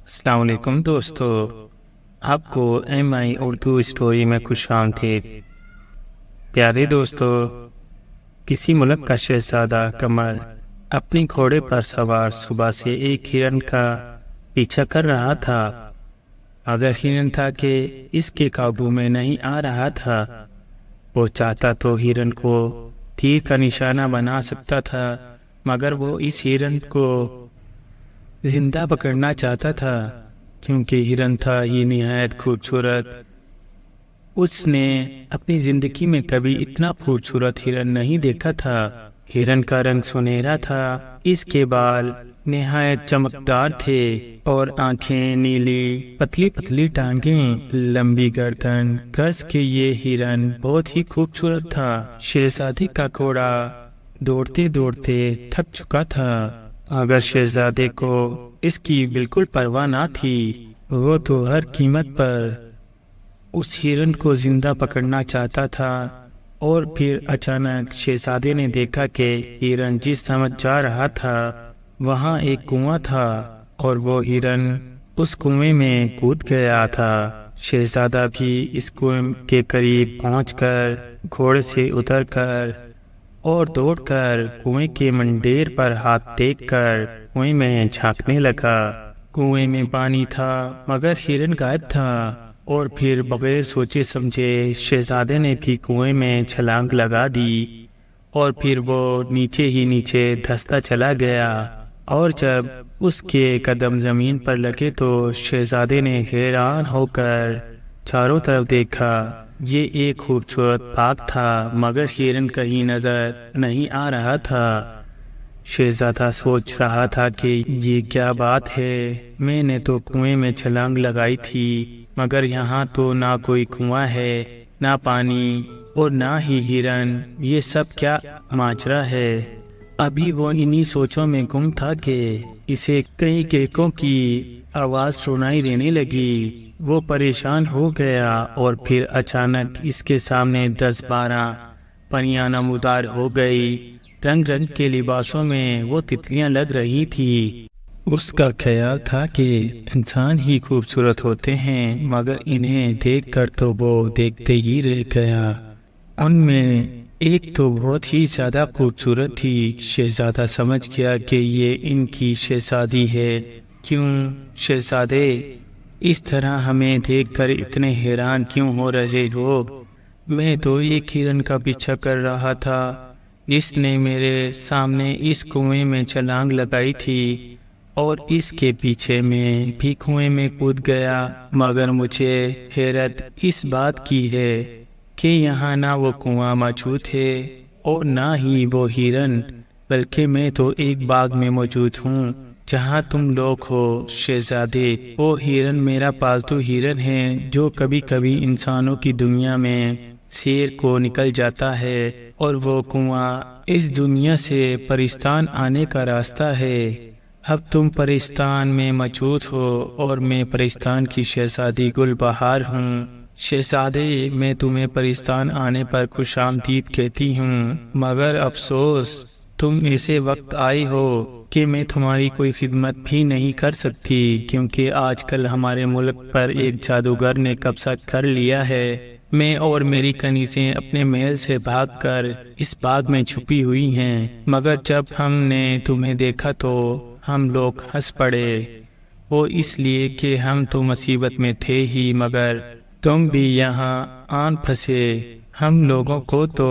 السلام علیکم دوستو، آپ کو ایم آئی اردو اسٹوری میں خوش آمدید۔ پیارے دوستو، کسی ملک کا شہزادہ قمر اپنے گھوڑے پر سوار صبح سے ایک ہرن کا پیچھا کر رہا تھا، مگر ہرن تھا کہ اس کے قابو میں نہیں آ رہا تھا۔ وہ چاہتا تو ہرن کو تیر کا نشانہ بنا سکتا تھا، مگر وہ اس ہرن کو زندہ پکڑنا چاہتا تھا، کیونکہ ہرن تھا یہ نہایت خوبصورت۔ اس نے اپنی زندگی میں کبھی اتنا خوبصورت ہرن نہیں دیکھا تھا۔ ہرن کا رنگ سنہرا تھا، اس کے بال نہایت چمکدار تھے اور آنکھیں نیلی، پتلی پتلی ٹانگیں، لمبی گردن۔ کس کے یہ ہرن بہت ہی خوبصورت تھا۔ شہزادے کا گھوڑا دوڑتے دوڑتے تھک چکا تھا، مگر شہزادے کو اس کی بالکل پرواہ نہ تھی۔ وہ تو ہر قیمت پر اس ہرن کو زندہ پکڑنا چاہتا تھا۔ اور پھر اچانک شہزادے نے دیکھا کہ ہرن جس سمت جا رہا تھا وہاں ایک کنواں تھا، اور وہ ہرن اس کنویں میں کود گیا تھا۔ شہزادہ بھی اس کنویں کے قریب پہنچ کر گھوڑے سے اتر کر اور دوڑ کر کنویں کے منڈیر پر ہاتھ ٹیک کر کنویں میں جھانکنے لگا۔ کنویں میں پانی تھا، مگر ہرن غائب تھا۔ اور پھر بغیر سوچے سمجھے شہزادے نے بھی کنویں میں چھلانگ لگا دی، اور پھر وہ نیچے ہی نیچے دھستا چلا گیا۔ اور جب اس کے قدم زمین پر لگے تو شہزادے نے حیران ہو کر چاروں طرف دیکھا۔ یہ ایک خوبصورت باغ تھا، مگر ہرن کہیں نظر نہیں آ رہا تھا۔ شہزادہ سوچ رہا تھا کہ یہ کیا بات ہے، میں نے تو کنویں میں چھلانگ لگائی تھی، مگر یہاں تو نہ کوئی کنواں ہے، نہ پانی، اور نہ ہی ہرن۔ یہ سب کیا ماجرا ہے؟ ابھی وہ انہی سوچوں میں گم تھا کہ اسے کئی کیکوں کی آواز سنائی دینے لگی۔ وہ پریشان ہو گیا، اور پھر اچانک اس کے سامنے 10-12 پریاں نمودار ہو گئی۔ رنگ رنگ کے لباسوں میں وہ تتلیاں لگ رہی تھی۔ اس کا خیال تھا کہ انسان ہی خوبصورت ہوتے ہیں، مگر انہیں دیکھ کر تو وہ دیکھتے ہی رہ گیا۔ ان میں ایک تو بہت ہی زیادہ خوبصورت تھی۔ شہزادہ سمجھ گیا کہ یہ ان کی شہزادی ہے۔ کیوں شہزادے، اس طرح ہمیں دیکھ کر اتنے حیران کیوں ہو رہے ہو؟ میں تو ایک ہرن کا پیچھا کر رہا تھا جس نے میرے سامنے اس کنویں میں چھلانگ لگائی تھی، اور اس کے پیچھے میں بھی کنویں میں کود گیا۔ مگر مجھے حیرت اس بات کی ہے کہ یہاں نہ وہ کنواں موجود ہے اور نہ ہی وہ ہرن، بلکہ میں تو ایک باغ میں موجود ہوں جہاں تم لوگ ہو۔ شہزادے، وہ ہرن میرا پالتو ہرن ہے جو کبھی کبھی انسانوں کی دنیا میں سیر کو نکل جاتا ہے، اور وہ کنواں اس دنیا سے پرستان آنے کا راستہ ہے۔ اب تم پرستان میں موجود ہو اور میں پرستان کی شہزادی گل بہار ہوں۔ شہزادے، میں تمہیں پرستان آنے پر خوش آمدید کہتی ہوں، مگر افسوس تم ایسے وقت آئے ہو کہ میں تمہاری کوئی خدمت بھی نہیں کر سکتی، کیونکہ آج کل ہمارے ملک پر ایک جادوگر نے قبضہ کر لیا ہے۔ میں اور میری کنیزیں اپنے محل سے بھاگ کر اس باغ میں چھپی ہوئی ہیں، مگر جب ہم نے تمہیں دیکھا تو ہم لوگ ہنس پڑے۔ وہ اس لیے کہ ہم تو مصیبت میں تھے ہی، مگر تم بھی یہاں آن پھنسے۔ ہم لوگوں کو تو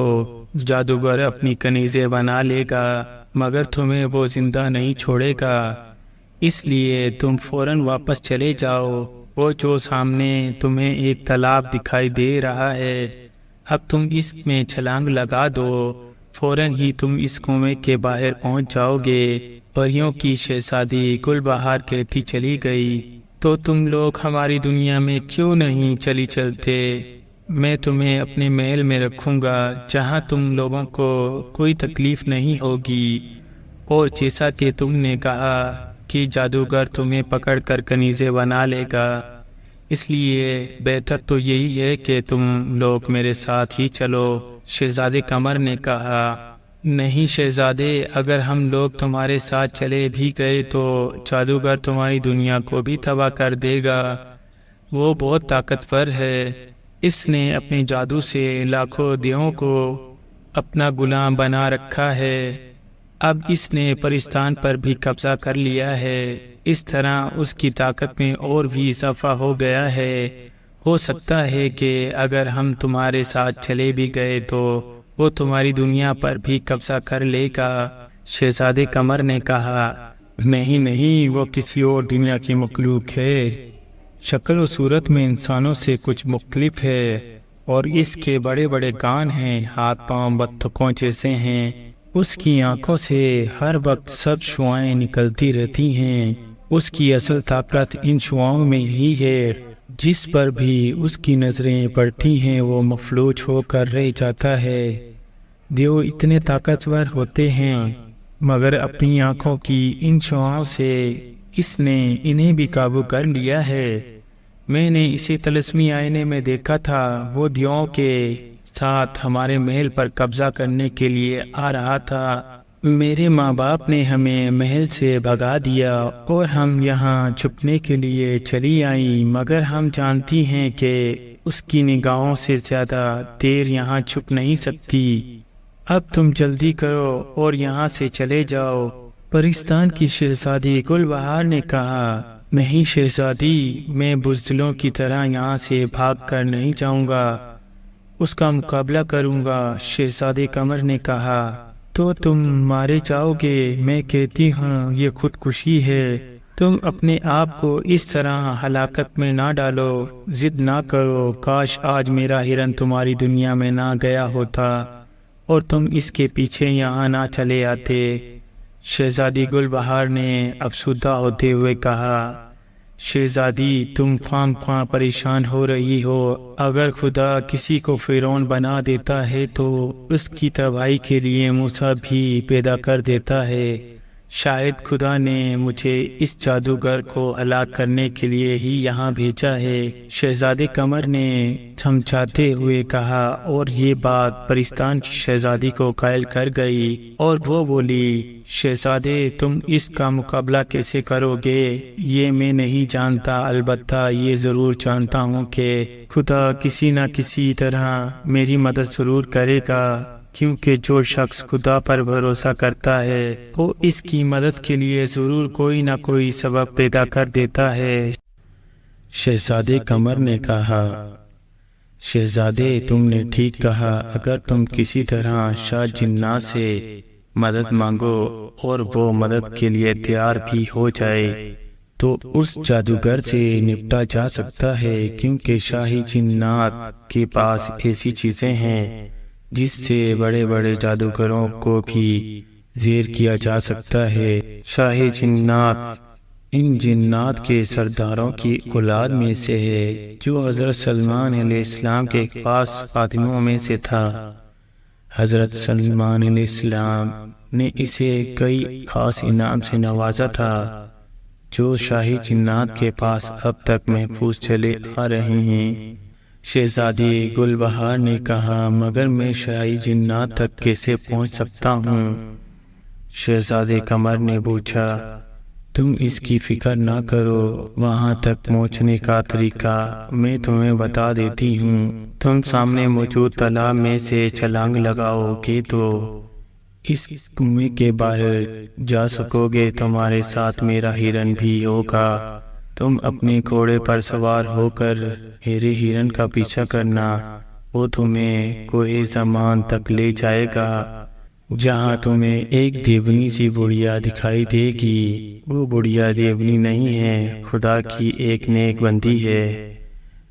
جادوگر اپنی کنیزیں بنا لے گا، مگر تمہیں وہ زندہ نہیں چھوڑے گا۔ اس لیے تم فوراً واپس چلے جاؤ۔ وہ جو سامنے تمہیں ایک تالاب دکھائی دے رہا ہے، اب تم اس میں چھلانگ لگا دو، فوراً ہی تم اس کنویں کے باہر پہنچ جاؤ گے۔ پریوں کی شہزادی گل بہار کہتی چلی گئی، تو تم لوگ ہماری دنیا میں کیوں نہیں چلتے؟ میں تمہیں اپنے محل میں رکھوں گا جہاں تم لوگوں کو کوئی تکلیف نہیں ہوگی، اور جیسا کہ تم نے کہا کہ جادوگر تمہیں پکڑ کر کنیزیں بنا لے گا، اس لیے بہتر تو یہی ہے کہ تم لوگ میرے ساتھ ہی چلو۔ شہزادے قمر نے کہا، نہیں شہزادے، اگر ہم لوگ تمہارے ساتھ چلے بھی گئے تو جادوگر تمہاری دنیا کو بھی تباہ کر دے گا۔ وہ بہت طاقتور ہے، اس نے اپنے جادو سے لاکھوں دیووں کو اپنا غلام بنا رکھا ہے۔ اب اس نے پرستان پر بھی قبضہ کر لیا ہے، اس طرح اس کی طاقت میں اور بھی اضافہ ہو گیا ہے۔ ہو سکتا ہے کہ اگر ہم تمہارے ساتھ چلے بھی گئے تو وہ تمہاری دنیا پر بھی قبضہ کر لے گا۔ شہزادے قمر نے کہا، نہیں نہیں، وہ کسی اور دنیا کی مخلوق ہے، شکل و صورت میں انسانوں سے کچھ مختلف ہے، اور اس کے بڑے بڑے کان ہیں، ہاتھ پاؤں بطخوں جیسے ہیں، اس کی آنکھوں سے ہر وقت سب شعاعیں نکلتی رہتی ہیں۔ اس کی اصل طاقت ان شعاؤں میں ہی ہے، جس پر بھی اس کی نظریں پڑتی ہیں وہ مفلوج ہو کر رہ جاتا ہے۔ دیو اتنے طاقتور ہوتے ہیں، مگر اپنی آنکھوں کی ان شعاؤں سے اس نے انہیں بھی قابو کر لیا ہے۔ میں نے اسے طلسمی آئینے میں دیکھا تھا، وہ دیوؤں کے ساتھ ہمارے محل پر قبضہ کرنے کے لیے آ رہا تھا۔ میرے ماں باپ نے ہمیں محل سے بھگا دیا اور ہم یہاں چھپنے کے لیے چلی آئیں، مگر ہم جانتی ہیں کہ اس کی نگاہوں سے زیادہ دیر یہاں چھپ نہیں سکتی۔ اب تم جلدی کرو اور یہاں سے چلے جاؤ۔ پرستان کی شہزادی گل بہار نے کہا، نہیں شہزادی، میں بزدلوں کی طرح یہاں سے بھاگ کر نہیں جاؤں گا، اس کا مقابلہ کروں گا۔ شہزادے قمر نے کہا، تو تم مارے جاؤ گے؟ میں کہتی ہوں یہ خودکشی ہے، تم اپنے آپ کو اس طرح ہلاکت میں نہ ڈالو، ضد نہ کرو، کاش آج میرا ہرن تمہاری دنیا میں نہ گیا ہوتا اور تم اس کے پیچھے یہاں نہ چلے آتے۔ شہزادی گل بہار نے افسردہ ہوتے ہوئے کہا، شہزادی تم خام خواہ پریشان ہو رہی ہو، اگر خدا کسی کو فرعون بنا دیتا ہے تو اس کی تباہی کے لیے موسیٰ بھی پیدا کر دیتا ہے۔ شاید خدا نے مجھے اس جادوگر کو ہلاک کرنے کے لیے ہی یہاں بھیجا ہے۔ شہزادے قمر نے سمجھاتے ہوئے کہا، اور یہ بات پرستان کی شہزادی کو قائل کر گئی، اور وہ بولی، شہزادے تم اس کا مقابلہ کیسے کرو گے یہ میں نہیں جانتا، البتہ یہ ضرور جانتا ہوں کہ خدا کسی نہ کسی طرح میری مدد ضرور کرے گا، کیونکہ جو شخص خدا پر بھروسہ کرتا ہے وہ اس کی مدد کے لیے ضرور کوئی نہ کوئی سبب پیدا کر دیتا ہے۔ شہزادے قمر نے کہا، شہزادے تم نے ٹھیک کہا، اگر تم کسی طرح شاہ جنات سے مدد مانگو اور وہ مدد کے لیے تیار بھی ہو جائے تو اس جادوگر سے نپٹا جا سکتا ہے، کیونکہ شاہی جنات کے پاس ایسی چیزیں ہیں جس سے بڑے بڑے جادوگروں کو بھی زیر کیا جا سکتا ہے۔ شاہی جنات ان جنات کے سرداروں کی اولاد میں سے ہے جو حضرت سلمان علیہ السلام کے خاص خادموں میں سے تھا۔ حضرت سلمان علیہ السلام نے اسے کئی خاص انعام سے نوازا تھا جو شاہی جنات کے پاس اب تک محفوظ چلے آ رہے ہیں۔ شہزادی گل بہار نے کہا، مگر میں شاہی جنات تک کیسے پہنچ سکتا ہوں؟ شہزادے قمر نے پوچھا، تم اس کی فکر نہ کرو، وہاں تک پہنچنے کا طریقہ میں تمہیں بتا دیتی ہوں۔ تم سامنے موجود تالاب میں سے چھلانگ لگاؤ گے تو اس کنویں کے باہر جا سکو گے، تمہارے ساتھ میرا ہرن بھی ہوگا، تم اپنے گھوڑے پر سوار ہو کر میرے ہرن کا پیچھا کرنا، وہ تمہیں کوہ زمان تک لے جائے گا، جہاں تمہیں ایک دیونی سی بڑھیا دکھائی دے گی۔ وہ بڑھیا دیونی نہیں ہے، خدا کی ایک نیک بندی ہے،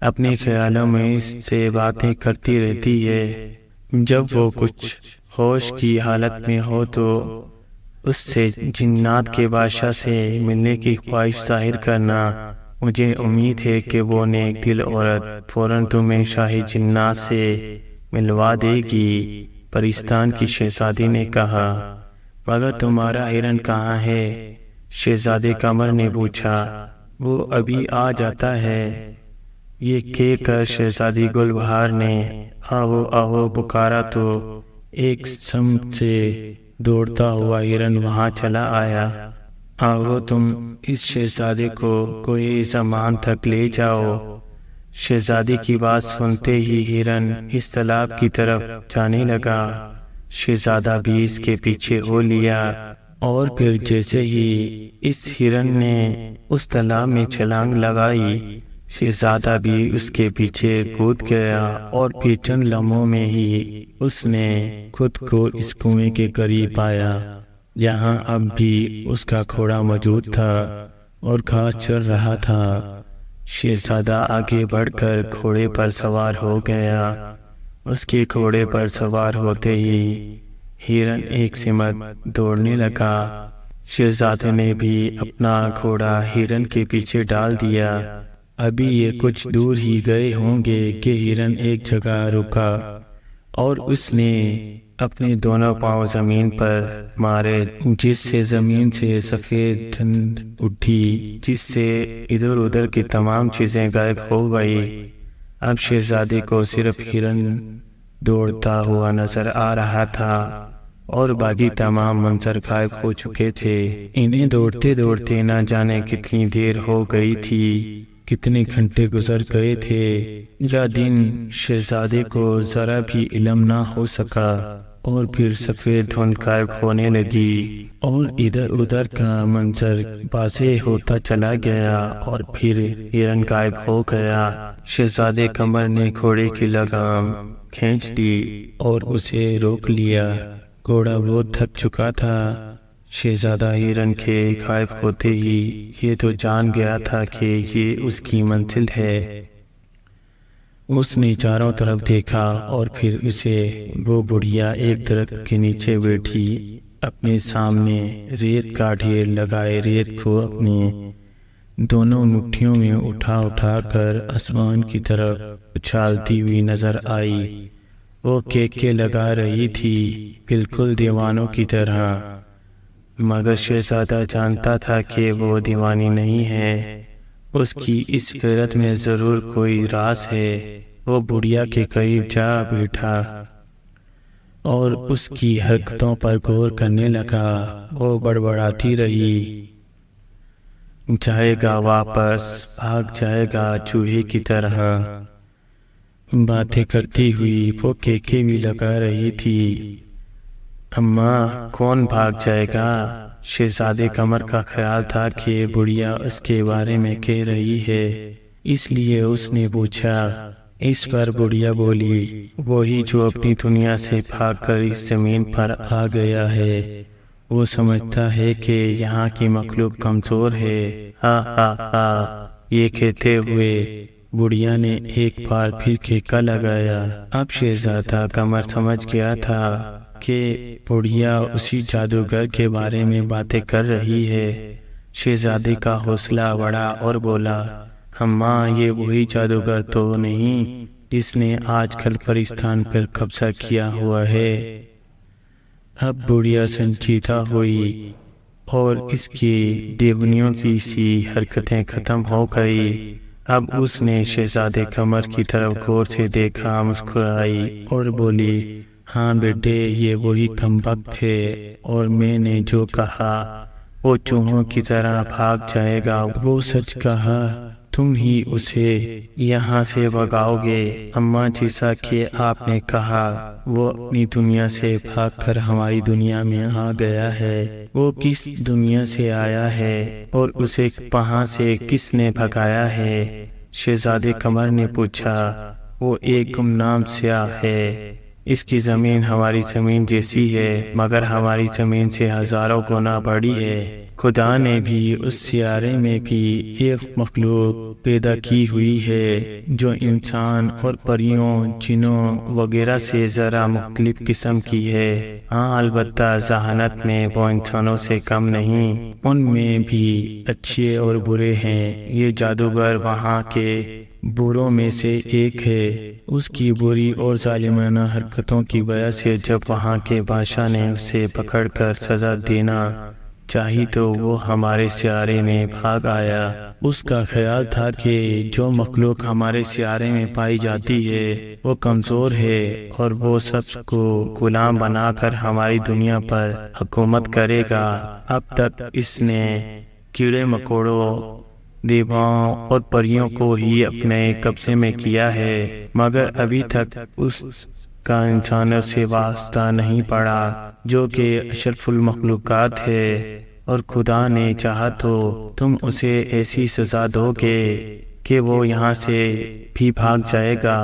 اپنے خیالوں میں اس سے باتیں کرتی رہتی ہے۔ جب وہ کچھ ہوش کی حالت میں ہو تو اس سے جنات کے بادشاہ سے ملنے کی خواہش ظاہر کرنا، مجھے امید ہے کہ وہ نیک دل عورت فوراً تمہیں شاہی جنات سے ملوا دے گی۔ پرستان کی شہزادی نے کہا، مگر تمہارا ہرن کہاں ہے؟ شہزادے قمر نے پوچھا، وہ ابھی آ جاتا ہے۔ یہ کہہ کر شہزادی گل بہار نے آہو آہو پکارا تو ایک سمت سے دوڑتا ہوا ہرن وہاں چلا آیا۔ آؤ تم اس شہزادے کو کوئی زمان تک لے جاؤ۔ شہزادی کی بات سنتے ہی ہرن اس تالاب کی طرف جانے لگا۔ شہزادہ بھی اس کے پیچھے ہو لیا، اور پھر جیسے ہی اس ہرن نے اس تالاب میں چھلانگ لگائی، شہزادہ بھی اس کے پیچھے کود گیا، اور پھر چند لمحوں میں ہی اس نے خود کو اس کنویں کے قریب پایا، جہاں اب بھی اس کا گھوڑا موجود تھا اور گھاس چر رہا تھا۔ شہزادہ آگے بڑھ کر گھوڑے پر سوار ہو گیا۔ اس کے گھوڑے پر سوار ہوتے ہی ہرن ایک سمت دوڑنے لگا۔ شہزادے نے بھی اپنا گھوڑا ہرن کے پیچھے ڈال دیا۔ ابھی یہ کچھ دور ہی گئے ہوں گے کہ ہرن ایک جگہ رکا، اور اس نے اپنے دونوں پاؤں زمین پر مارے، جس سے زمین سے سفید دھند اٹھی، جس سے ادھر ادھر کی تمام چیزیں غائب ہو گئی۔ اب شہزادے کو صرف ہرن دوڑتا ہوا نظر آ رہا تھا، اور باقی تمام منظر غائب ہو چکے تھے۔ انہیں دوڑتے دوڑتے نہ جانے کتنی دیر ہو گئی تھی، کتنے گھنٹے گزر گئے تھے، یا دن شہزادے کو ذرا بھی علم نہ ہو سکا۔ اور پھر سفید دھند غائب ہونے لگی، اور ادھر ادھر کا منظر واضح ہوتا چلا گیا، اور پھر ہرن غائب ہو گیا۔ شہزادے قمر نے گھوڑے کی لگام کھینچ لی اور اسے روک لیا۔ گھوڑا بہت تھک چکا تھا۔ شہزادہ ہرن کے غائب ہوتے ہی یہ تو جان گیا تھا کہ یہ اس کی منزل ہے۔ اس نے چاروں طرف دیکھا، اور پھر اسے وہ بڑھیا ایک درخت کے نیچے بیٹھی اپنے سامنے ریت کا ڈھیر لگائے ریت کو اپنے دونوں مٹھیوں میں اٹھا اٹھا کر آسمان کی طرف اچھالتی ہوئی نظر آئی۔ وہ کیکے لگا رہی تھی، بالکل دیوانوں کی طرح، مگر شہزادہ جانتا تھا کہ وہ دیوانی نہیں ہے۔ اس کی اس غیرت میں ضرور کوئی راز ہے۔ وہ بڑھیا کے قریب جا بیٹھا اور اس کی حرکتوں پر غور کرنے لگا۔ وہ بڑبڑاتی رہی، جائے گا واپس، بھاگ جائے گا چوہے کی طرح۔ باتیں کرتی ہوئی وہ کیکے بھی لگا رہی تھی۔ اماں، کون بھاگ جائے گا؟ شہزادے قمر کا خیال تھا کہ بڑھیا اس کے بارے میں کہہ رہی ہے، اس لیے اس نے پوچھا۔ اس پر بڑھیا بولی، وہی جو اپنی دنیا سے بھاگ کر اس زمین پر آ گیا ہے۔ وہ سمجھتا ہے کہ یہاں کی مخلوق کمزور ہے۔ ہا ہا ہا۔ یہ کہتے ہوئے بڑھیا نے ایک بار پھر کیکا لگایا۔ اب شہزادہ قمر سمجھ گیا تھا کہ بڑھیا اسی جادوگر کے بارے میں باتیں کر رہی ہے۔ شہزادے کا حوصلہ بڑھا اور بولا، اماں، یہ وہی جادوگر تو نہیں جس نے آج کل پرستان پر قبضہ کیا ہوا ہے؟ اب بڑھیا سنجیدہ ہوئی، اور اس کی دیونیوں کی سی حرکتیں ختم ہو گئی۔ اب اس نے شہزادے قمر کی طرف غور سے دیکھا، مسکرائی اور بولی، ہاں بیٹے، یہ وہی کمبخت ہے، اور میں نے جو کہا وہ چوہوں کی طرح بھاگ جائے گا وہ سچ کہا۔ تم ہی اسے یہاں سے بھگاؤ گے۔ اماں، جیسا کہ آپ نے کہا، وہ اپنی دنیا سے بھاگ کر ہماری دنیا میں آ گیا ہے۔ وہ کس دنیا سے آیا ہے اور اسے وہاں سے کس نے بھگایا ہے؟ شہزادے قمر نے پوچھا۔ وہ ایک گمنام سیاح ہے۔ اس کی زمین ہماری زمین جیسی ہے، مگر ہماری زمین سے ہزاروں گنا بڑی ہے۔ خدا نے بھی اس سیارے میں بھی ایک مخلوق پیدا کی ہوئی ہے جو انسان اور پریوں، جنوں وغیرہ سے ذرا مختلف قسم کی ہے۔ ہاں، البتہ ذہانت میں وہ انسانوں سے کم نہیں، ان میں بھی اچھے اور برے ہیں۔ یہ جادوگر وہاں کے بروں میں سے ایک ہے۔ اس کی بری اور ظالمانہ حرکتوں کی وجہ سے جب وہاں کے بادشاہ نے اسے پکڑ کر سزا دینا چاہی تو وہ ہمارے سیارے میں بھاگ آیا۔ اس کا خیال تھا کہ جو مخلوق ہمارے سیارے میں پائی جاتی ہے وہ کمزور ہے اور وہ سب کو غلام بنا کر ہماری دنیا پر حکومت کرے گا۔ اب تک اس نے کیڑے مکوڑوں، دیواؤں اور پریوں کو ہی اپنے قبضے میں کیا ہے، مگر ابھی تک اس کا انسانوں سے واسطہ نہیں پڑا جو کہ اشرف المخلوقات ہے، اور خدا نے چاہا تو تم اسے ایسی سزا دو گے کہ وہ یہاں سے بھی بھاگ جائے گا۔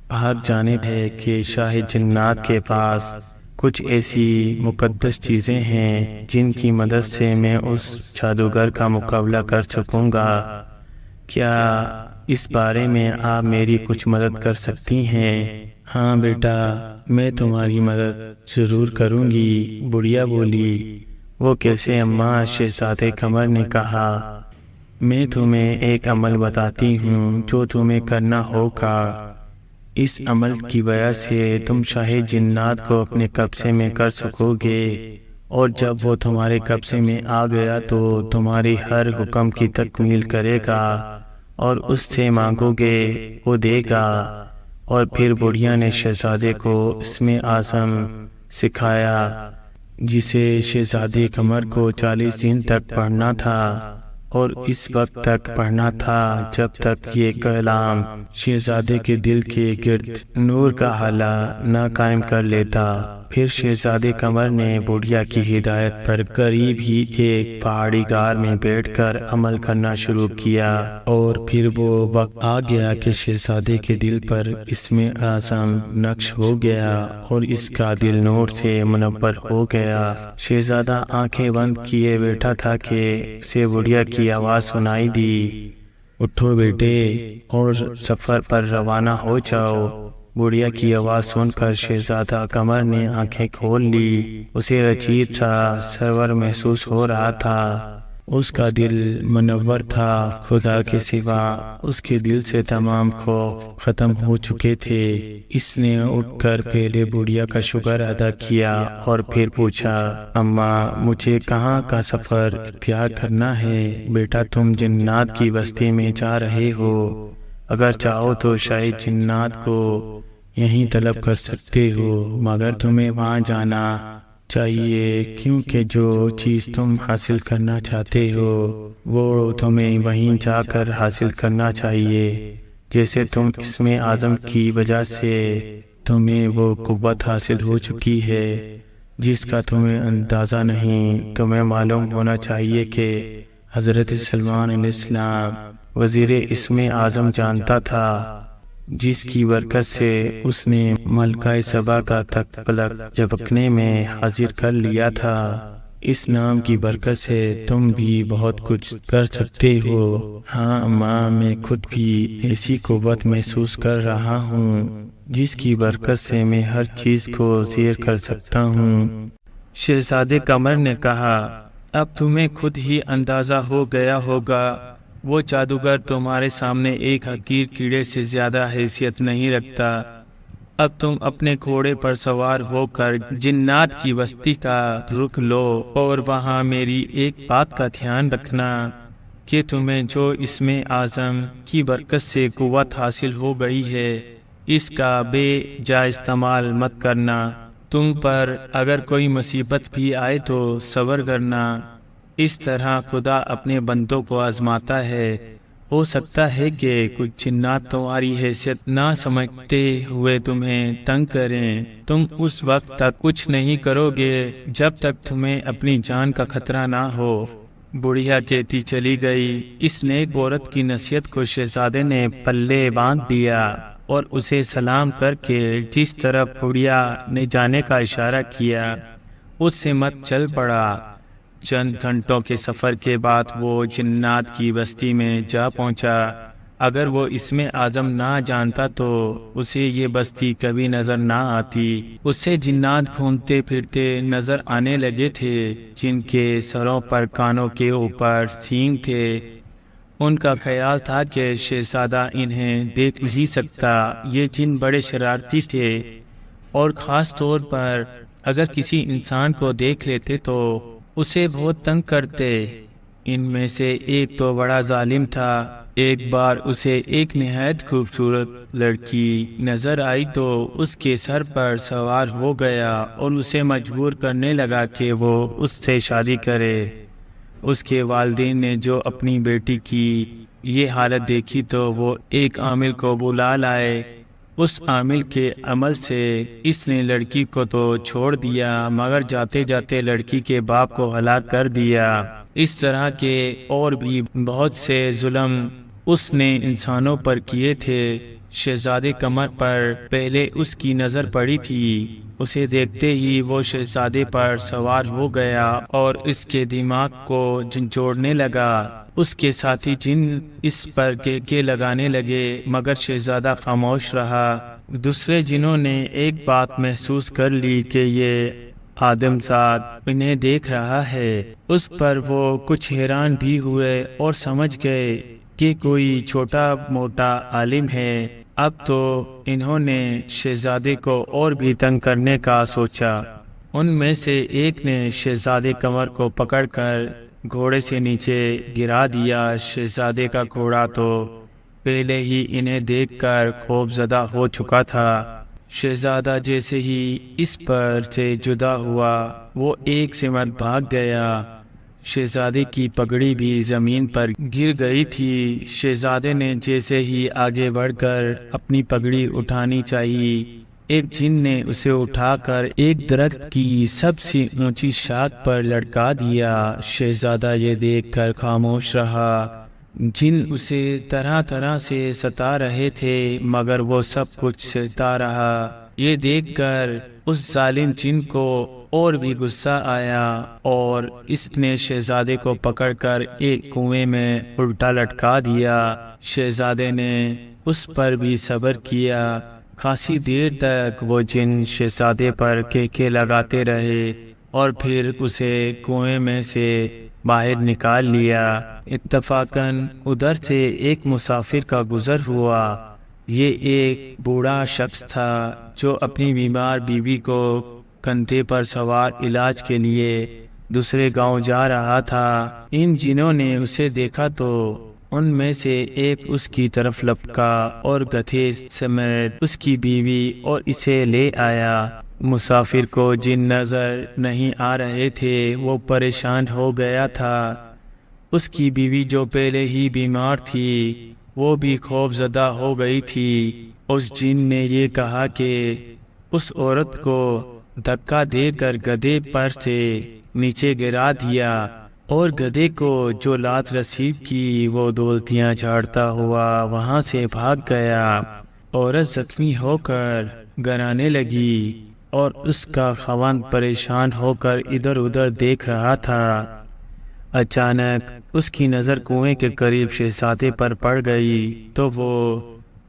بھاگ جانے ہے کہ شاہ جنات کے پاس کچھ ایسی مقدس چیزیں ہیں جن کی مدد سے میں اس جادوگر کا مقابلہ کر سکوں گا۔ کیا اس بارے میں آپ میری کچھ مدد کر سکتی ہیں؟ ہاں بیٹا، میں تمہاری مدد ضرور کروں گی، بڑھیا بولی۔ وہ کیسے اماں؟ شہزادے قمر نے کہا، میں تمہیں ایک عمل بتاتی ہوں جو تمہیں کرنا ہوگا۔ اس عمل کی وجہ سے تم شاہ جنات کو اپنے قبضے میں کر سکو گے، اور جب وہ تمہارے قبضے میں آ گیا تو تمہاری ہر حکم کی تکمیل کرے گا، اور اس سے مانگو گے وہ دے گا۔ اور پھر بڑھیا نے شہزادے کو اسم اعظم سکھایا، جسے شہزادے قمر کو 40 دن تک پڑھنا تھا، اور اس وقت تک پڑھنا تھا جب تک یہ کلام شہزادے کے دل کے گرد نور کا حالہ نہ قائم کر لیتا۔ پھر شہزادے قمر نے بڑھیا کی ہدایت پر قریب ہی ایک پہاڑی غار میں بیٹھ کر عمل کرنا شروع کیا، اور پھر وہ وقت آ گیا کہ شہزادے کے دل پر اسم اعظم نقش ہو گیا اور اس کا دل نور سے منور ہو گیا۔ شہزادہ آنکھیں بند کیے بیٹھا تھا کہ اسے بڑھیا کی آواز سنائی دی، اٹھو بیٹے اور سفر پر روانہ ہو جاؤ۔ بڑھیا کی آواز سن کر شہزادہ قمر نے آنکھیں کھول لی۔ اسے عجیب سا سرور محسوس ہو رہا تھا، اس کا دل منور تھا، خدا کے سوا اس کے دل سے تمام خوف ختم ہو چکے تھے۔ اس نے اٹھ کر پہلے بڑھیا کا شکر ادا کیا اور پھر پوچھا، اماں مجھے کہاں کا سفر اختیار کرنا ہے؟ بیٹا تم جنات کی بستی میں جا رہے ہو، اگر چاہو تو شاید جنات کو یہیں طلب کر سکتے ہو، مگر تمہیں وہاں جانا چاہیے کیونکہ جو چیز تم حاصل کرنا چاہتے ہو وہ تمہیں وہیں جا کر حاصل کرنا چاہیے۔ جیسے تم اسم اعظم کی وجہ سے تمہیں وہ قوت حاصل ہو چکی ہے جس کا تمہیں اندازہ نہیں۔ تمہیں معلوم ہونا چاہیے کہ حضرت سلمان علیہ السلام وزیر اسم اعظم جانتا تھا، جس کی برکت سے اس نے ملکہ سبا کا تخت پلک جھپکنے میں حاضر کر لیا تھا۔ اس نام کی برکت سے تم بھی بہت کچھ کر سکتے ہو۔ ہاں ماں، میں خود بھی ایسی قوت محسوس کر رہا ہوں جس کی برکت سے میں ہر چیز کو زیر کر سکتا ہوں۔ شہزادے قمر نے کہا، اب تمہیں خود ہی اندازہ ہو گیا ہوگا وہ جادوگر تمہارے سامنے ایک حقیر کیڑے سے زیادہ حیثیت نہیں رکھتا۔ اب تم اپنے گھوڑے پر سوار ہو کر جنات کی بستی کا رخ لو، اور وہاں میری ایک بات کا دھیان رکھنا کہ تمہیں جو اسم اعظم کی برکت سے قوت حاصل ہو گئی ہے اس کا بے جا استعمال مت کرنا۔ تم پر اگر کوئی مصیبت بھی آئے تو صبر کرنا، اس طرح خدا اپنے بندوں کو آزماتا ہے۔ ہو سکتا ہے کہ کچھ جنات تمہاری حیثیت نہ سمجھتے ہوئے تمہیں تنگ کریں، تم اس وقت تک کچھ نہیں کرو گے جب تک تمہیں اپنی جان کا خطرہ نہ ہو۔ بڑھیا کہتی چلی گئی۔ اس نیک عورت کی نصیحت کو شہزادے نے پلے باندھ دیا اور اسے سلام کر کے جس طرف بڑھیا نے جانے کا اشارہ کیا اس سے مت چل پڑا۔ چند گھنٹوں کے سفر کے بعد وہ جنات کی بستی میں جا پہنچا۔ اگر وہ اسم اعظم نہ جانتا تو اسے یہ بستی کبھی نظر نہ آتی۔ اس سے جنات گھومتے پھرتے نظر آنے لگے تھے جن کے سروں پر کانوں کے اوپر سینگ تھے۔ ان کا خیال تھا کہ شہزادہ انہیں دیکھ نہیں سکتا۔ یہ جن بڑے شرارتی تھے اور خاص طور پر اگر کسی انسان کو دیکھ لیتے تو اسے بہت تنگ کرتے۔ ان میں سے ایک تو بڑا ظالم تھا۔ ایک بار اسے ایک نہایت خوبصورت لڑکی نظر آئی تو اس کے سر پر سوار ہو گیا اور اسے مجبور کرنے لگا کہ وہ اس سے شادی کرے۔ اس کے والدین نے جو اپنی بیٹی کی یہ حالت دیکھی تو وہ ایک عامل کو بلا لائے۔ اس عامل کے عمل سے اس نے لڑکی کو تو چھوڑ دیا مگر جاتے جاتے لڑکی کے باپ کو ہلاک کر دیا۔ اس طرح کے اور بھی بہت سے ظلم اس نے انسانوں پر کیے تھے۔ شہزادے قمر پر پہلے اس کی نظر پڑی تھی۔ اسے دیکھتے ہی وہ شہزادے پر سوار ہو گیا اور اس کے دماغ کو جھنجھوڑنے لگا۔ اس کے ساتھی جن اس پر کہکے لگانے لگے مگر شہزادہ خاموش رہا۔ دوسرے جنوں نے ایک بات محسوس کر لی کہ یہ آدمزاد انہیں دیکھ رہا ہے۔ اس پر وہ کچھ حیران بھی ہوئے اور سمجھ گئے کہ کوئی چھوٹا موٹا عالم ہے۔ اب تو انہوں نے شہزادے کو اور بھی تنگ کرنے کا سوچا۔ ان میں سے ایک نے شہزادے قمر کو پکڑ کر گھوڑے سے نیچے گرا دیا۔ شہزادے کا گھوڑا تو پہلے ہی انہیں دیکھ کر خوف زدہ ہو چکا تھا۔ شہزادہ جیسے ہی اس پر سے جدا ہوا وہ ایک سمت بھاگ گیا۔ شہزادے کی پگڑی بھی زمین پر گر گئی تھی۔ شہزادے نے جیسے ہی آگے بڑھ کر اپنی پگڑی اٹھانی چاہی، ایک جن نے اسے اٹھا کر ایک درخت کی سب سے اونچی شاخ پر لٹکا دیا۔ شہزادہ یہ دیکھ کر خاموش رہا۔ جن اسے طرح طرح سے ستا رہے تھے مگر وہ سب کچھ سہتا رہا۔ یہ دیکھ کر اس ظالم جن کو اور بھی غصہ آیا اور اس نے شہزادے کو پکڑ کر ایک کنویں میں الٹا لٹکا دیا۔ شہزادے نے اس پر بھی صبر کیا۔ خاصی دیر تک وہ جن شہزادے پر کہکے لگاتے رہے اور پھر اسے کنویں میں سے باہر نکال لیا۔ اتفاقاً ادھر سے ایک مسافر کا گزر ہوا۔ یہ ایک بوڑھا شخص تھا جو اپنی بیمار بیوی کو کندھے پر سوار علاج کے لیے دوسرے گاؤں جا رہا تھا۔ ان جنوں نے اسے دیکھا تو ان میں سے ایک اس کی طرف لپکا اور گدھے سمیت اس کی بیوی اور اسے لے آیا۔ مسافر کو جن نظر نہیں آ رہے تھے وہ پریشان ہو گیا تھا۔ اس کی بیوی جو پہلے ہی بیمار تھی وہ بھی خوف زدہ ہو گئی تھی۔ اس جن نے یہ کہا کہ اس عورت کو دھکا دے کر گدھے پر سے نیچے گرا دیا اور گدھے کو جو لات رسید کی وہ دولتیاں جھاڑتا ہوا وہاں سے بھاگ گیا۔ عورت زخمی ہو کر گرانے لگی اور اس کا خاوند پریشان ہو کر ادھر ادھر دیکھ رہا تھا۔ اچانک اس کی نظر کنویں کے قریب شہزادے پر پڑ گئی تو وہ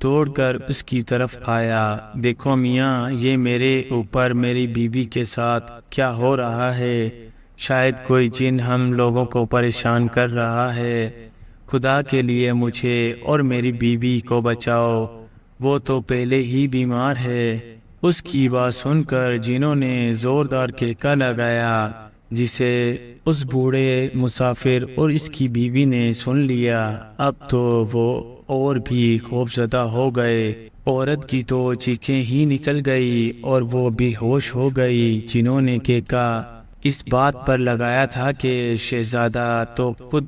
دوڑ کر اس کی طرف آیا۔ دیکھو میاں، یہ میرے اوپر میری بیوی کے ساتھ کیا ہو رہا ہے؟ شاید کوئی جن ہم لوگوں کو پریشان کر رہا ہے۔ خدا کے لیے مجھے اور میری بیوی کو بچاؤ، وہ تو پہلے ہی بیمار ہے۔ اس کی بات سن کر جنوں نے زوردار کہکا لگایا جسے اس بوڑھے مسافر اور اس کی بیوی نے سن لیا۔ اب تو وہ اور بھی خوف زدہ ہو گئے۔ عورت کی تو چیخیں ہی نکل گئی اور وہ بے ہوش ہو گئی۔ جنہوں نے کہکا اس بات پر لگایا تھا کہ شہزادہ تو خود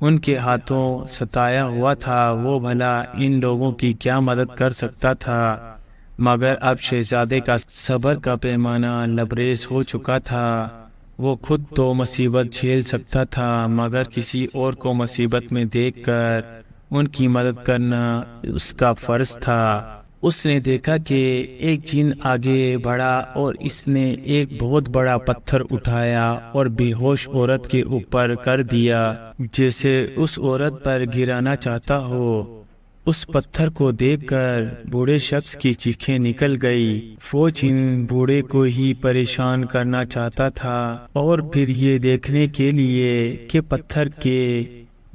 ان کے ہاتھوں ستایا ہوا تھا، وہ بھلا ان لوگوں کی کیا مدد کر سکتا تھا؟ مگر اب شہزادے کا صبر کا پیمانہ لبریز ہو چکا تھا۔ وہ خود تو مصیبت جھیل سکتا تھا مگر کسی اور کو مصیبت میں دیکھ کر ان کی مدد کرنا اس کا فرض تھا۔ اس نے دیکھا کہ ایک جن آگے بڑھا اور اس نے ایک بہت بڑا پتھر اٹھایا اور بے ہوش عورت کے اوپر کر دیا جیسے اس عورت پر گرانا چاہتا ہو۔ اس پتھر کو دیکھ کر بوڑھے شخص کی چیخیں نکل گئی۔ وہ جن بوڑھے کو ہی پریشان کرنا چاہتا تھا اور پھر یہ دیکھنے کے لیے کہ پتھر کے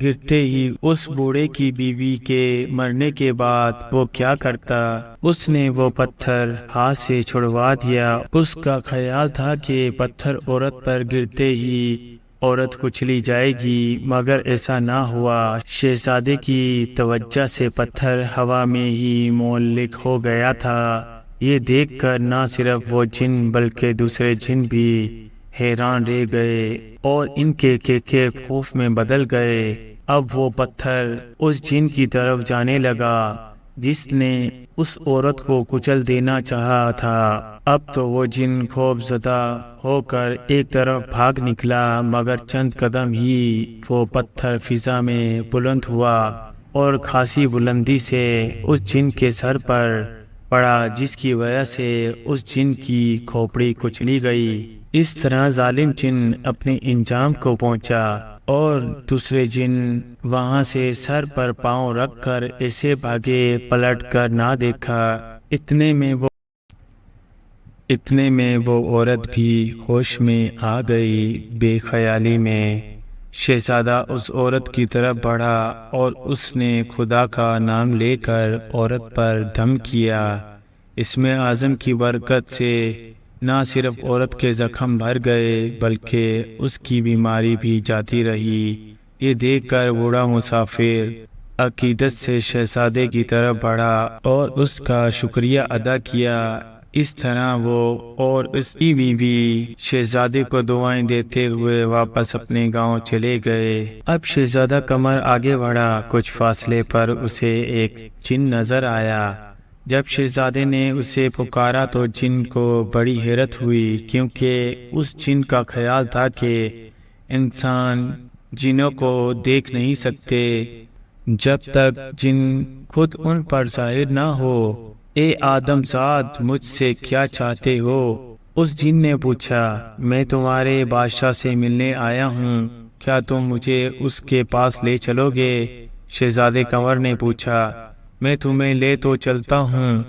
گرتے ہی اس بوڑھے کی بیوی کے مرنے کے بعد وہ کیا کرتا، اس نے وہ پتھر ہاتھ سے چھڑوا دیا۔ اس کا خیال تھا کہ پتھر عورت پر گرتے ہی عورت کچلی جائے گی، مگر ایسا نہ ہوا۔ شہزادے کی توجہ سے پتھر ہوا میں ہی معلق ہو گیا تھا۔ یہ دیکھ کر نہ صرف وہ جن بلکہ دوسرے جن بھی حیران رہ گئے اور ان کے کیکے خوف میں بدل گئے۔ اب وہ پتھر اس جن کی طرف جانے لگا جس نے اس عورت کو کچل دینا چاہا تھا۔ اب تو وہ جن خوف زدہ ہو کر ایک طرف بھاگ نکلا، مگر چند قدم ہی وہ پتھر فضا میں بلند ہوا اور خاصی بلندی سے اس جن کے سر پر پڑا، جس کی وجہ سے اس جن کی کھوپڑی کچلی گئی۔ اس طرح ظالم جن اپنے انجام کو پہنچا اور دوسرے جن وہاں سے سر پر پاؤں رکھ کر ایسے بھاگے پلٹ کر نہ دیکھا۔ اتنے میں وہ عورت بھی ہوش میں آ گئی۔ بے خیالی میں شہزادہ اس عورت کی طرف بڑھا اور اس نے خدا کا نام لے کر عورت پر دم کیا۔ اسم اعظم کی برکت سے نہ صرف عورت کے زخم بھر گئے بلکہ اس کی بیماری بھی جاتی رہی۔ یہ دیکھ کر بوڑھا مسافر عقیدت سے شہزادے کی طرف بڑھا اور اس کا شکریہ ادا کیا۔ اس طرح وہ اور اس کی بیوی شہزادے کو دعائیں دیتے ہوئے واپس اپنے گاؤں چلے گئے۔ اب شہزادہ قمر آگے بڑھا۔ کچھ فاصلے پر اسے ایک جن نظر آیا۔ جب شہزادے نے اسے پکارا تو جن کو بڑی حیرت ہوئی، کیونکہ اس جن کا خیال تھا کہ انسان جنوں کو دیکھ نہیں سکتے جب تک جن خود ان پر ظاہر نہ ہو۔ اے آدم زاد، مجھ سے کیا چاہتے ہو؟ اس جن نے پوچھا۔ میں تمہارے بادشاہ سے ملنے آیا ہوں، کیا تم مجھے اس کے پاس لے چلو گے؟ شہزادے قمر نے پوچھا۔ میں تمہیں لے تو چلتا ہوں،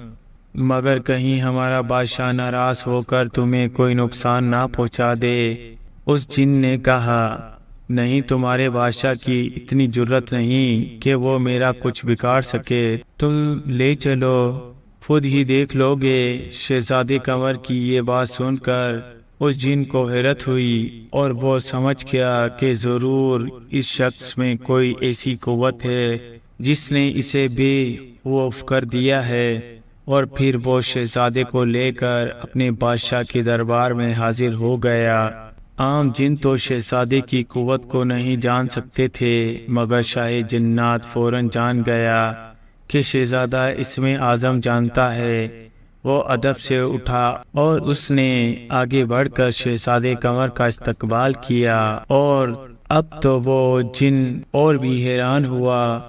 مگر کہیں ہمارا بادشاہ ناراض ہو کر تمہیں کوئی نقصان نہ پہنچا دے۔ اس جن نے کہا، نہیں، تمہارے بادشاہ کی اتنی جرت نہیں کہ وہ میرا کچھ بگاڑ سکے، تم لے چلو، خود ہی دیکھ لو گے۔ شہزادے قمر کی یہ بات سن کر اس جن کو حیرت ہوئی اور وہ سمجھ گیا کہ ضرور اس شخص میں کوئی ایسی قوت ہے جس نے اسے بے خوف کر دیا ہے، اور پھر وہ شہزادے کو لے کر اپنے بادشاہ کے دربار میں حاضر ہو گیا۔ عام جن تو شہزادے کی قوت کو نہیں جان سکتے تھے، مگر شاہ جنات فوراً جان گیا کہ شہزادہ اسم اعظم جانتا ہے۔ وہ ادب سے اٹھا اور اس نے آگے بڑھ کر شہزادے قمر کا استقبال کیا، اور اب تو وہ جن اور بھی حیران ہوا۔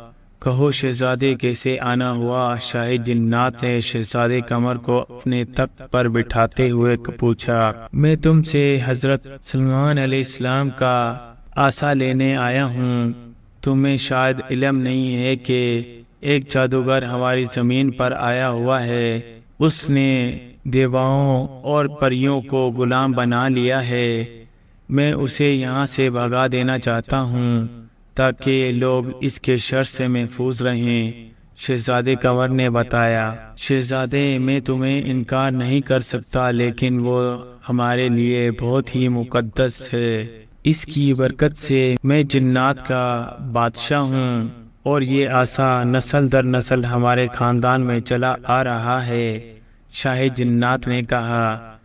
کہو شہزادے کیسے آنا ہوا؟ شاہ جنات نے شہزادے قمر کو اپنے تخت پر بٹھاتے ہوئے پوچھا۔ میں تم سے حضرت سلیمان علیہ السلام کا عصا لینے آیا ہوں۔ تمہیں شاید علم نہیں ہے کہ ایک جادوگر ہماری زمین پر آیا ہوا ہے۔ اس نے دیواؤں اور پریوں کو غلام بنا لیا ہے۔ میں اسے یہاں سے بھگا دینا چاہتا ہوں تاکہ لوگ اس کے شر سے محفوظ رہیں۔ شہزادے قمر نے بتایا، شہزادے، میں تمہیں انکار نہیں کر سکتا، لیکن وہ ہمارے لیے بہت ہی مقدس ہے۔ اس کی برکت سے میں جنات کا بادشاہ ہوں، اور یہ عصا نسل در نسل ہمارے خاندان میں چلا آ رہا ہے۔ شاہ جنات نے کہا،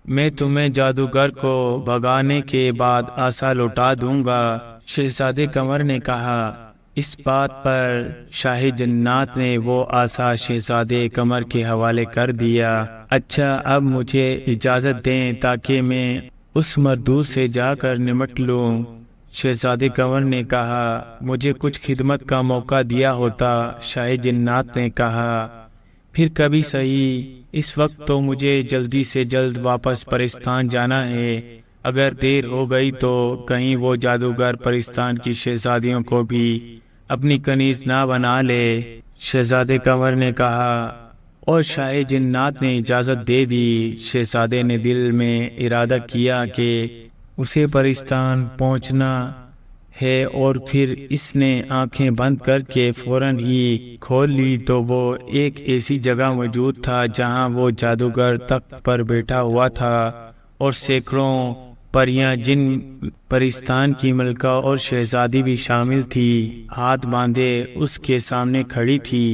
میں تمہیں جادوگر کو بھگانے کے بعد عصا لوٹا دوں گا۔ شہزادے قمر نے کہا۔ اس بات پر شاہ جنات نے وہ عصا شہزادے قمر کے حوالے کر دیا۔ اچھا، اب مجھے اجازت دیں تاکہ میں اس مردود سے جا کر نمٹ لوں۔ شہزادے قمر نے کہا، مجھے کچھ خدمت کا موقع دیا ہوتا۔ شاہ جنات نے کہا، پھر کبھی صحیح، اس وقت تو مجھے جلدی سے جلد واپس پرستان جانا ہے۔ اگر دیر ہو گئی تو کہیں وہ جادوگر پرستان کی شہزادیوں کو بھی اپنی کنیز نہ بنا لے۔ شہزادے قمر نے کہا، اور شاہ جنات نے اجازت دے دی۔ شہزادے نے دل میں ارادہ کیا کہ اسے پرستان پہنچنا ہے، اور پھر اس نے آنکھیں بند کر کے فوراً ہی کھول لی تو وہ ایک ایسی جگہ موجود تھا جہاں وہ جادوگر تخت پر بیٹھا ہوا تھا اور سینکڑوں پریاں جن پرستان کی ملکہ اور شہزادی بھی شامل تھی ہاتھ باندھے اس کے سامنے کھڑی تھی۔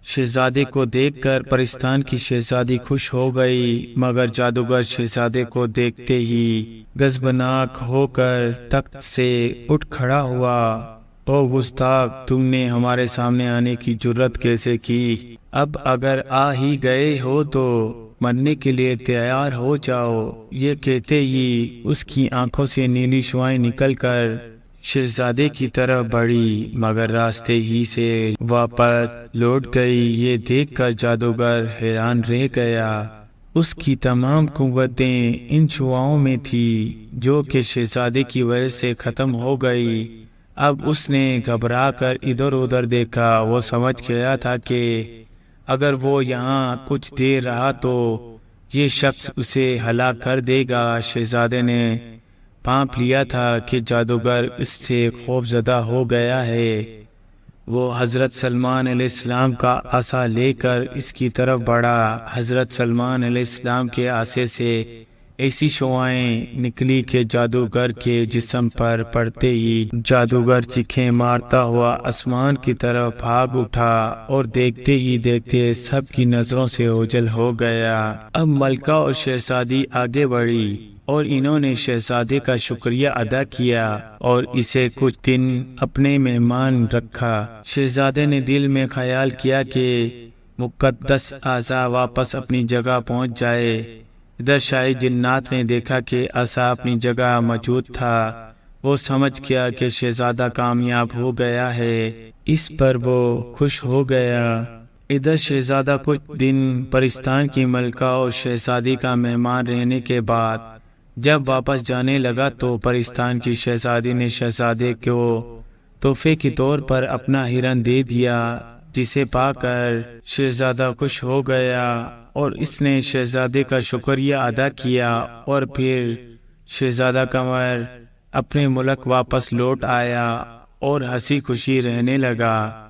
شہزادے کو دیکھ کر پرستان کی شہزادی خوش ہو گئی، مگر جادوگر شہزادے کو دیکھتے ہی غضبناک ہو کر تخت سے اٹھ کھڑا ہوا۔ او گستاخ، تم نے ہمارے سامنے آنے کی جرت کیسے کی؟ اب اگر آ ہی گئے ہو تو مرنے کے لیے تیار ہو جاؤ۔ یہ کہتے ہی اس کی آنکھوں سے نیلی شعاعیں نکل کر شہزادے کی طرف بڑھی، مگر راستے ہی سے واپس لوٹ گئی۔ یہ دیکھ کر جادوگر حیران رہ گیا۔ اس کی تمام قوتیں ان شعاعوں میں تھی جو کہ شہزادے کی وجہ سے ختم ہو گئی۔ اب اس نے گھبرا کر ادھر ادھر دیکھا۔ وہ سمجھ گیا تھا کہ اگر وہ یہاں کچھ دیر رہا تو یہ شخص اسے ہلاک کر دے گا۔ شہزادے نے پانپ لیا تھا کہ جادوگر اس سے خوف زدہ ہو گیا ہے۔ وہ حضرت سلمان علیہ السلام کا عصا لے کر اس کی طرف بڑھا۔ حضرت سلمان علیہ السلام کے عصے سے ایسی شعاعیں نکلی کہ جادوگر کے جسم پر پڑتے ہی جادوگر چیخیں مارتا ہوا آسمان کی طرف بھاگ اٹھا اور دیکھتے ہی دیکھتے سب کی نظروں سے اوجھل ہو گیا۔ اب ملکہ اور شہزادی آگے بڑھی اور انہوں نے شہزادے کا شکریہ ادا کیا اور اسے کچھ دن اپنے مہمان رکھا۔ شہزادے نے دل میں خیال کیا کہ مقدس عصا واپس اپنی جگہ پہنچ جائے۔ ادھر شاہی جنات نے دیکھا کہ عصا اپنی جگہ موجود تھا۔ وہ سمجھ گیا کہ شہزادہ کامیاب ہو گیا ہے، اس پر وہ خوش ہو گیا۔ ادھر شہزادہ کچھ دن پرستان کی ملکہ اور شہزادی کا مہمان رہنے کے بعد جب واپس جانے لگا تو پرستان کی شہزادی نے شہزادے کو تحفے کے طور پر اپنا ہرن دے دیا، جسے پا کر شہزادہ خوش ہو گیا اور اس نے شہزادے کا شکریہ ادا کیا اور پھر شہزادہ قمر اپنے ملک واپس لوٹ آیا اور ہنسی خوشی رہنے لگا۔